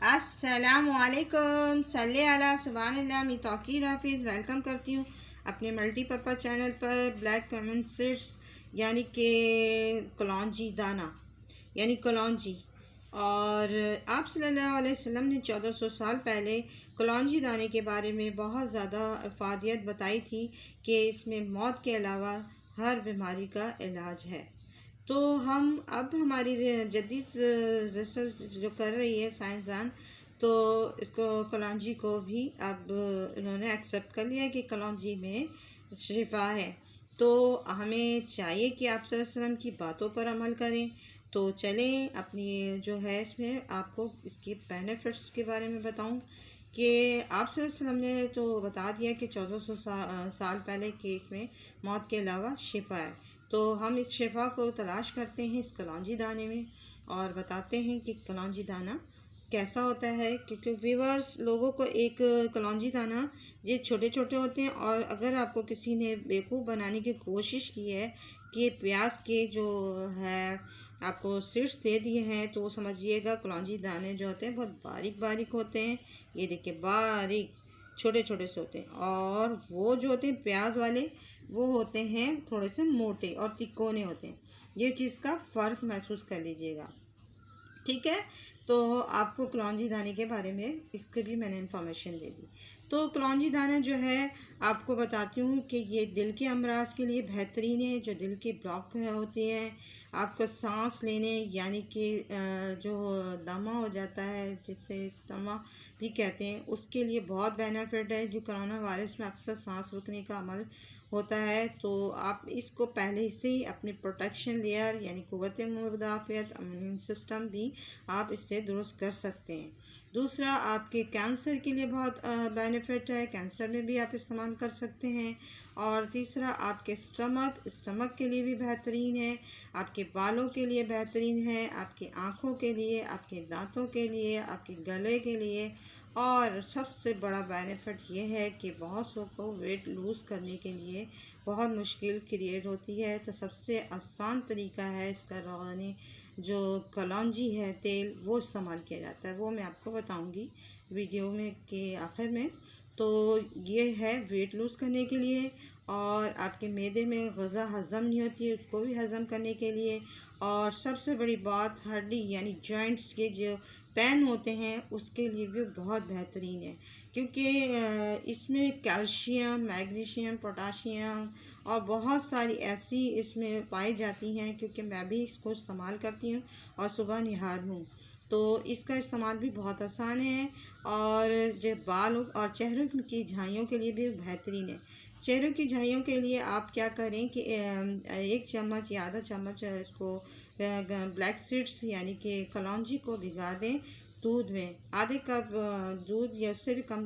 अस्सलामुअलैकुम सल्ले अला सुभानअल्लाह। मैं तौकीर हाफिज़ वेलकम करती हूँ अपने मल्टीपर्पज़ चैनल पर। ब्लैक कमन सीड्स यानी कि कलौंजी दाना यानी कलौंजी। और आप सल्लल्लाहु अलैहि वसल्लम ने 1400 साल पहले कलौंजी दाने के बारे में बहुत ज़्यादा अफादियत बताई थी कि इसमें मौत के अलावा हर बीमारी का इलाज है। तो हम अब हमारी जदीद रिसर्च जो कर रही है साइंसदान, तो इसको कलौंजी को भी अब उन्होंने एक्सेप्ट कर लिया है कि कलौंजी में शिफा है। तो हमें चाहिए कि आप सल्लल्लाहु अलैहि वसल्लम की बातों पर अमल करें। तो चलें अपनी जो है इसमें आपको इसके बेनिफिट्स के बारे में बताऊं कि आप सल्लल्लाहु अलैहि वसल्लम ने तो बता दिया कि 1400 साल पहले कि इसमें मौत के अलावा शिफा है। तो हम इस शिफा को तलाश करते हैं इस कलौंजी दाने में और बताते हैं कि कलौंजी दाना कैसा होता है। क्योंकि व्यूअर्स लोगों को एक कलौंजी दाना ये छोटे छोटे होते हैं, और अगर आपको किसी ने बेवकूफ़ बनाने की कोशिश की है कि प्याज के जो है आपको सीड्स दे दिए हैं, तो समझिएगा कलौंजी दाने जो होते हैं बहुत बारीक बारीक होते हैं। ये देखिए बारीक छोटे छोटे से होते हैं, और वो जो होते हैं प्याज वाले वो होते हैं थोड़े से मोटे और तिकोने होते हैं। ये चीज़ का फ़र्क महसूस कर लीजिएगा, ठीक है। तो आपको कलौंजी दाने के बारे में इसके भी मैंने इन्फॉर्मेशन दे दी। तो कलौंजी दाना जो है आपको बताती हूँ कि ये दिल के अमराज के लिए बेहतरीन है। जो दिल की ब्लॉक होती है, आपका सांस लेने यानी कि जो दमा हो जाता है जिससे दमा भी कहते हैं, उसके लिए बहुत बेनिफिट है। जो कोरोना वायरस में अक्सर सांस रुकने का अमल होता है, तो आप इसको पहले से ही अपनी प्रोटेक्शन लेयर यानी क़ुव्वत मुदाफ़ियत इम्यून सिस्टम भी आप इससे दुरुस्त कर सकते हैं। दूसरा, आपके कैंसर के लिए बहुत बेनिफिट है, कैंसर में भी आप इस्तेमाल कर सकते हैं। और तीसरा, आपके स्टमक के लिए भी बेहतरीन है, आपके बालों के लिए बेहतरीन है, आपकी आँखों के लिए, आपके दांतों के लिए, आपके गले के लिए। और सबसे बड़ा बेनिफिट ये है कि बहुत सौ को वेट लूज़ करने के लिए बहुत मुश्किल क्रिएट होती है। तो सबसे आसान तरीका है इसका रोगानी जो कलौंजी है तेल वो इस्तेमाल किया जाता है, वो मैं आपको बताऊंगी वीडियो में के आखिर में। तो ये है वेट लूज़ करने के लिए, और आपके मैदे में ग़िज़ा हज़म नहीं होती है उसको भी हज़म करने के लिए। और सबसे बड़ी बात, हड्डी यानी जॉइंट्स के जो पेन होते हैं उसके लिए भी बहुत बेहतरीन है। क्योंकि इसमें कैल्शियम, मैग्नीशियम, पोटाशियम और बहुत सारी ऐसी इसमें पाई जाती हैं। क्योंकि मैं भी इसको इस्तेमाल करती हूँ और सुबह निहार हूँ, तो इसका इस्तेमाल भी बहुत आसान है। और जो बाल और चेहरों की झाइयों के लिए भी बेहतरीन है। चेहरों की झाइयों के लिए आप क्या करें कि 1 चम्मच या आधा चम्मच इसको ब्लैक सीड्स यानी कि कलौंजी को भिगा दें दूध में। आधे कप दूध या उससे भी कम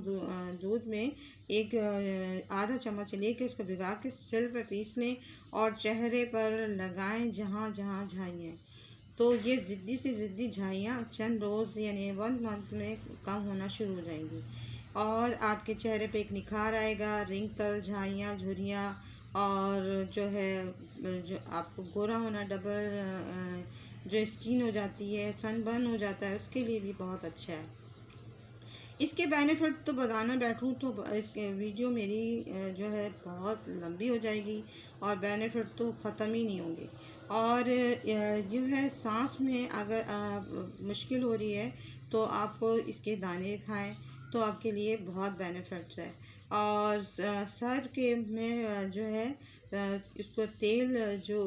दूध में एक आधा चम्मच लेके उसको भिगा के सिल पे पीस लें और चेहरे पर लगाएं जहाँ जहाँ झाइयाँ हैं। तो ये ज़िद्दी से ज़िद्दी झाइयाँ चंद रोज़ यानी 1 मंथ में कम होना शुरू हो जाएंगी, और आपके चेहरे पे एक निखार आएगा। रिंकल, झाइयाँ, झुर्रियाँ और जो है जो आपको गोरा होना, डबल जो स्किन हो जाती है, सनबर्न हो जाता है, उसके लिए भी बहुत अच्छा है। इसके बेनिफिट तो बताना बैठूं तो इसके वीडियो मेरी जो है बहुत लंबी हो जाएगी और बेनिफिट तो ख़त्म ही नहीं होंगे। और जो है सांस में अगर मुश्किल हो रही है तो आप इसके दाने खाएं तो आपके लिए बहुत बेनिफिट्स है। और सर के में जो है इसको तेल जो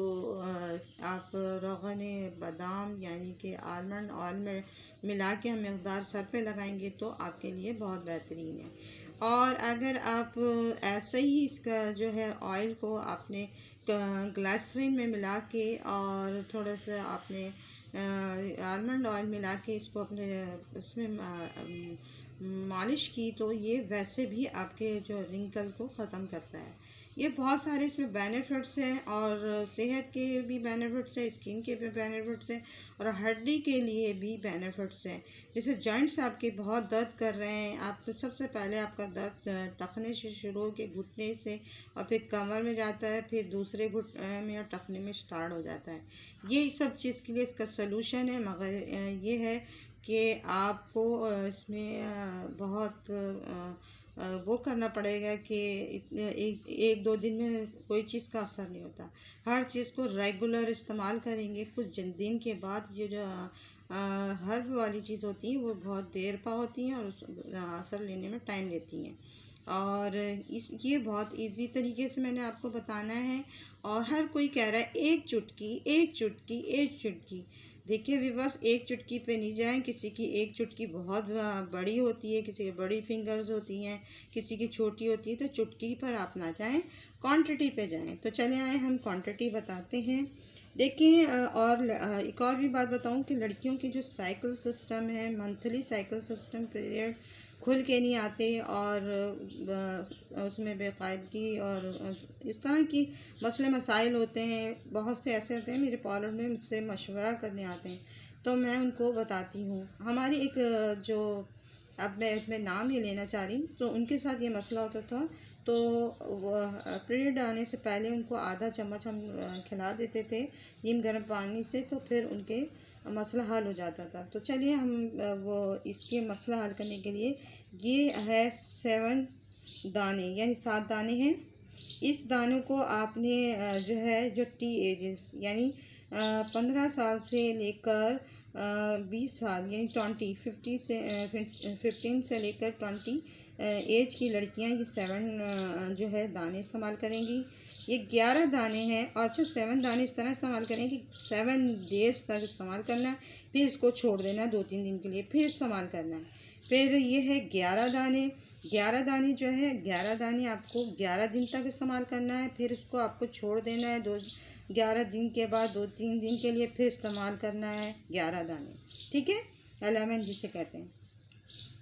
आप रोगन बादाम यानी कि आलमंड ऑयल में मिला के हम मकदार सर पे लगाएंगे तो आपके लिए बहुत बेहतरीन है। और अगर आप ऐसे ही इसका जो है ऑयल को आपने ग्लिसरीन में मिला के और थोड़ा सा आपने आलमंड ऑयल मिला के इसको अपने उसमें मालिश की, तो ये वैसे भी आपके जो रिंकल को ख़त्म करता है। ये बहुत सारे इसमें बेनिफिट्स हैं, और सेहत के भी बेनिफिट्स हैं, स्किन के भी बेनिफिट्स हैं, और हड्डी के लिए भी बेनिफिट्स हैं। जैसे जॉइंट्स आपके बहुत दर्द कर रहे हैं, आप तो सबसे पहले आपका दर्द टखने से शुरू हो के घुटने से और फिर कमर में जाता है, फिर दूसरे घुटने में और टखने में स्टार्ट हो जाता है। ये सब चीज़ के लिए इसका सलूशन है, मगर ये है कि आपको इसमें बहुत वो करना पड़ेगा कि एक दो दिन में कोई चीज़ का असर नहीं होता। हर चीज़ को रेगुलर इस्तेमाल करेंगे, कुछ दिन के बाद ये जो हर्ब वाली चीज़ होती हैं वो बहुत देर पा होती हैं और असर लेने में टाइम लेती हैं। और ये बहुत इजी तरीके से मैंने आपको बताना है। और हर कोई कह रहा है एक चुटकी, एक चुटकी, एक चुटकी। देखिए व्यूअर्स, एक चुटकी पे नहीं जाएं। किसी की एक चुटकी बहुत बड़ी होती है, किसी की बड़ी फिंगर्स होती हैं, किसी की छोटी होती है। तो चुटकी पर आप ना जाएं, क्वांटिटी पे जाएं। तो चले आए हम क्वांटिटी बताते हैं। देखिए और एक और भी बात बताऊं कि लड़कियों की जो साइकिल सिस्टम है, मंथली साइकिल सिस्टम पीरियड खुल के नहीं आते और उसमें बेकायदगी और इस तरह की मसले मसाइल होते हैं। बहुत से ऐसे होते हैं, मेरे पार्लर में मुझसे मशवरा करने आते हैं, तो मैं उनको बताती हूँ। हमारी एक जो, अब मैं नाम नहीं लेना चाह रही, तो उनके साथ ये मसला होता था। तो पीरियड आने से पहले उनको आधा चम्मच हम खिला देते थे नीम गर्म पानी से, तो फिर उनके मसला हल हो जाता था। तो चलिए हम वो इसके मसला हल करने के लिए, ये है 7 दाने यानी 7 दाने हैं। इस दानों को आपने जो है जो टी एजेस यानी 15 साल से लेकर 20 साल यानी 15 से लेकर 20 एज की लड़कियां ये 7 जो है दाने इस्तेमाल करेंगी। ये 11 दाने हैं और सिर्फ 7 दाने इस तरह इस्तेमाल करें कि 7 डेज तक इस्तेमाल करना है, फिर इसको छोड़ देना 2-3 दिन के लिए, फिर इस्तेमाल करना है। फिर ये है 11 दाने। 11 दाने जो है 11 दाने आपको 11 दिन तक इस्तेमाल करना है, फिर उसको आपको छोड़ देना है 11 दिन के बाद 2-3 दिन के लिए, फिर इस्तेमाल करना है 11 दाने। ठीक है, 11 जिसे कहते हैं।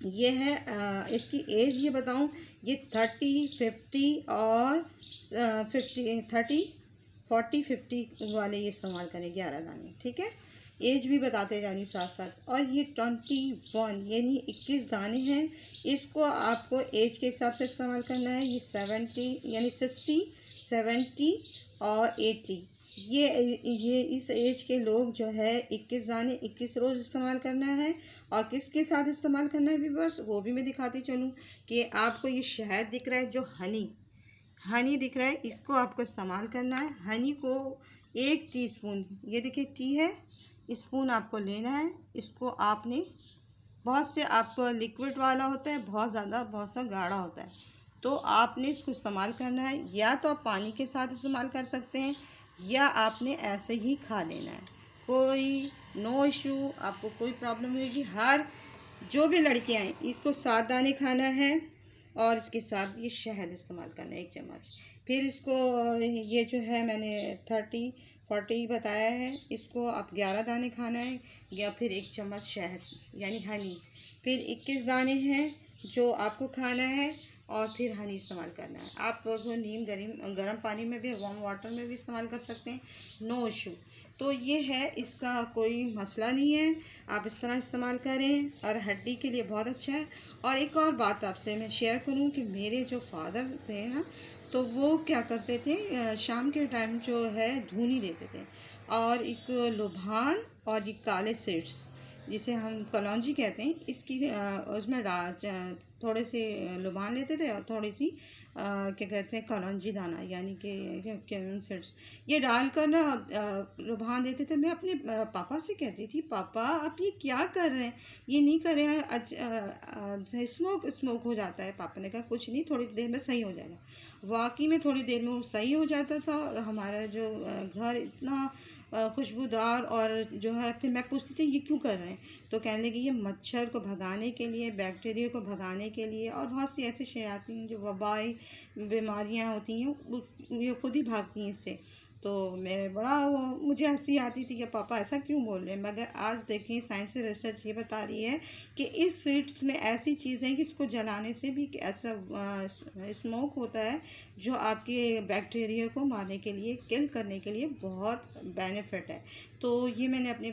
ये है इसकी एज ये बताऊं, ये 30, 50 और 40, 50 वाले ये इस्तेमाल करें 11 दाने। ठीक है, एज भी बताते जा रही हूँ साथ साथ। और ये 21 यानी 21 दाने हैं, इसको आपको एज के हिसाब से इस्तेमाल करना है। ये 70 यानी 60, 70 और 80, ये इस एज के लोग जो है 21 दाने 21 रोज़ इस्तेमाल करना है। और किसके साथ इस्तेमाल करना है व्यूअर्स, वो भी मैं दिखाती चलूँ कि आपको ये शहद दिख रहा है, जो हनी दिख रहा है, इसको आपको इस्तेमाल करना है। हनी को 1 टीस्पून, ये देखिए टी है, स्पून आपको लेना है। इसको आपने, बहुत से आपको लिक्विड वाला होता है, बहुत ज़्यादा बहुत सा गाढ़ा होता है, तो आपने इसको इस्तेमाल करना है। या तो आप पानी के साथ इस्तेमाल कर सकते हैं, या आपने ऐसे ही खा लेना है, कोई नो इशू, आपको कोई प्रॉब्लम नहीं होगी। हर जो भी लड़कियां हैं, इसको 7 दाने खाना है और इसके साथ ये शहद इस्तेमाल करना है 1 चम्मच। फिर इसको ये जो है मैंने 30, 40 बताया है, इसको आप 11 दाने खाना है या फिर 1 चम्मच शहद यानी हनी। फिर 21 दाने हैं जो आपको खाना है और फिर हनी इस्तेमाल करना है। आप नीम गर्म पानी में भी, वार्म वाटर में भी इस्तेमाल कर सकते हैं, नो इशू। तो ये है, इसका कोई मसला नहीं है, आप इस तरह इस्तेमाल करें और हड्डी के लिए बहुत अच्छा है। और एक और बात आपसे मैं शेयर करूं कि मेरे जो फादर थे ना, तो वो क्या करते थे, शाम के टाइम जो है धुनी लेते थे और इसको लुभान और ये काले सीड्स जिसे हम कलौंजी कहते हैं, इसकी उसमें थोड़े से लुभान लेते थे और थोड़ी सी क्या कहते हैं कलौंजी दाना यानी कि सीड्स, ये डालकर ना लुभान देते थे। मैं अपने पापा से कहती थी, पापा आप ये क्या कर रहे हैं, ये नहीं कर रहे हैं, स्मोक हो जाता है। पापा ने कहा कुछ नहीं, थोड़ी देर में सही हो जाएगा। वाकई में थोड़ी देर में वो सही हो जाता था और हमारा जो घर इतना खुशबूदार और जो है। फिर मैं पूछती थी ये क्यों कर रहे हैं, तो कहने लगी ये मच्छर को भगाने के लिए, बैक्टीरिया को भगाने के लिए, और बहुत सी ऐसी शयातीन जो वबाई बीमारियां होती हैं ये खुद ही भागती हैं इससे। तो मैं बड़ा वो, मुझे हंसी आती थी कि पापा ऐसा क्यों बोल रहे हैं। मगर आज देखें साइंस रिसर्च ये बता रही है कि इस सीड्स में ऐसी चीज़ें हैं कि इसको जलाने से भी ऐसा स्मोक होता है जो आपके बैक्टीरिया को मारने के लिए, किल करने के लिए बहुत बेनिफिट है। तो ये मैंने अपने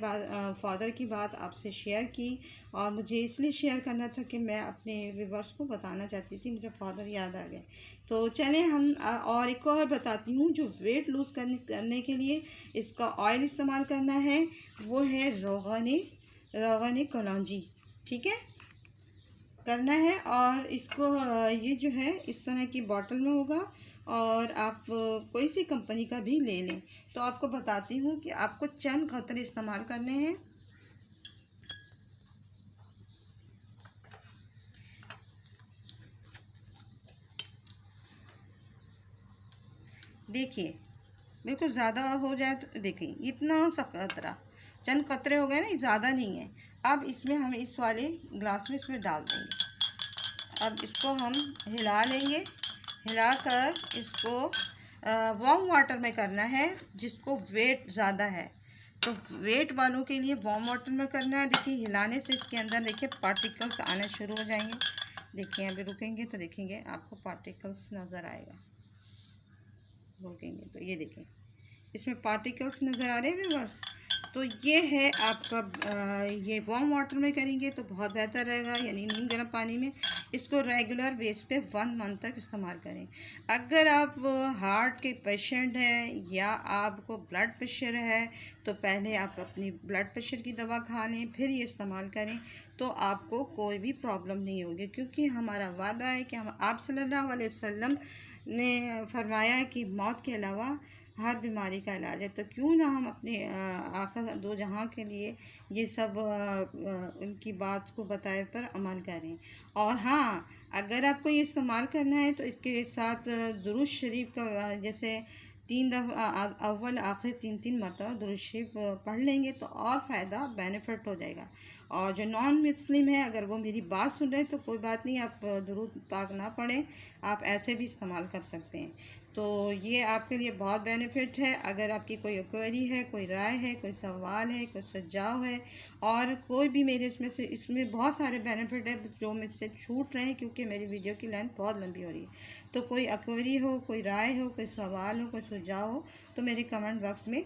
फादर की बात आपसे शेयर की और मुझे इसलिए शेयर करना था कि मैं अपने व्यूअर्स को बताना चाहती थी, मुझे फादर याद आ गए। तो चलें हम और एक और बताती हूँ जो वेट लूज़ करने के लिए इसका ऑयल इस्तेमाल करना है, वो है रोगन कलौंजी, ठीक है, करना है। और इसको ये जो है इस तरह की बॉटल में होगा, और आप कोई सी कंपनी का भी ले लें। तो आपको बताती हूँ कि आपको चंद खतरे इस्तेमाल करने हैं। देखिए, बिल्कुल ज़्यादा हो जाए तो देखिए इतना सा कतरा, चंद कतरे हो गए ना, ये ज़्यादा नहीं है। अब इसमें हम इस वाले ग्लास में इसमें डाल देंगे। अब इसको हम हिला लेंगे, हिलाकर इसको वार्म वाटर में करना है, जिसको वेट ज़्यादा है। तो वेट वालों के लिए वार्म वाटर में करना है। देखिए हिलाने से इसके अंदर देखिए पार्टिकल्स आने शुरू हो जाएंगे। देखिए अभी रुकेंगे तो देखेंगे आपको पार्टिकल्स नज़र आएगा। रुकेंगे तो ये देखें, इसमें पार्टिकल्स नज़र आ रहे हैं व्यूअर्स। तो ये है आपका ये वार्म वाटर में करेंगे तो बहुत बेहतर रहेगा, यानी नीम गर्म पानी में। इसको रेगुलर बेस पे 1 मंथ तक इस्तेमाल करें। अगर आप हार्ट के पेशेंट हैं या आपको ब्लड प्रेशर है, तो पहले आप अपनी ब्लड प्रेशर की दवा खा लें, फिर ये इस्तेमाल करें, तो आपको कोई भी प्रॉब्लम नहीं होगी। क्योंकि हमारा वादा है कि हम आप सल्लल्लाहु अलैहि वसल्लम ने फरमाया कि मौत के अलावा हर बीमारी का इलाज है। तो क्यों ना हम अपने आका दो जहां के लिए ये सब उनकी बात को बताए पर अमल करें। और हाँ, अगर आपको ये इस्तेमाल करना है तो इसके साथ दुरूद शरीफ का जैसे 3 दफ़ा अव्वल आखिर 3 मरतबा दुरूद शरीफ पढ़ लेंगे तो और फ़ायदा बेनिफिट हो जाएगा। और जो नॉन मुस्लिम है, अगर वो मेरी बात सुन रहे हैं तो कोई बात नहीं, आप दुरूद पाक ना पढ़ें, आप ऐसे भी इस्तेमाल कर सकते हैं। तो ये आपके लिए बहुत बेनिफिट है। अगर आपकी कोई क्वेरी है, कोई राय है, कोई सवाल है, कोई सुझाव है, और कोई भी मेरे इसमें बहुत सारे बेनिफिट है जो मुझसे छूट रहे हैं क्योंकि मेरी वीडियो की लेंथ बहुत लंबी हो रही है। तो कोई क्वेरी हो, कोई राय हो, कोई सवाल हो, कोई सुझाव हो, तो मेरे कमेंट बॉक्स में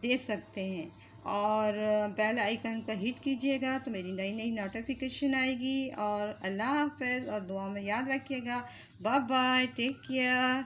दे सकते हैं। और बेल आइकन को हिट कीजिएगा तो मेरी नई नई नोटिफिकेशन आएगी। और अल्लाह हाफ़िज़, और दुआ में याद रखिएगा। Bye bye, take care.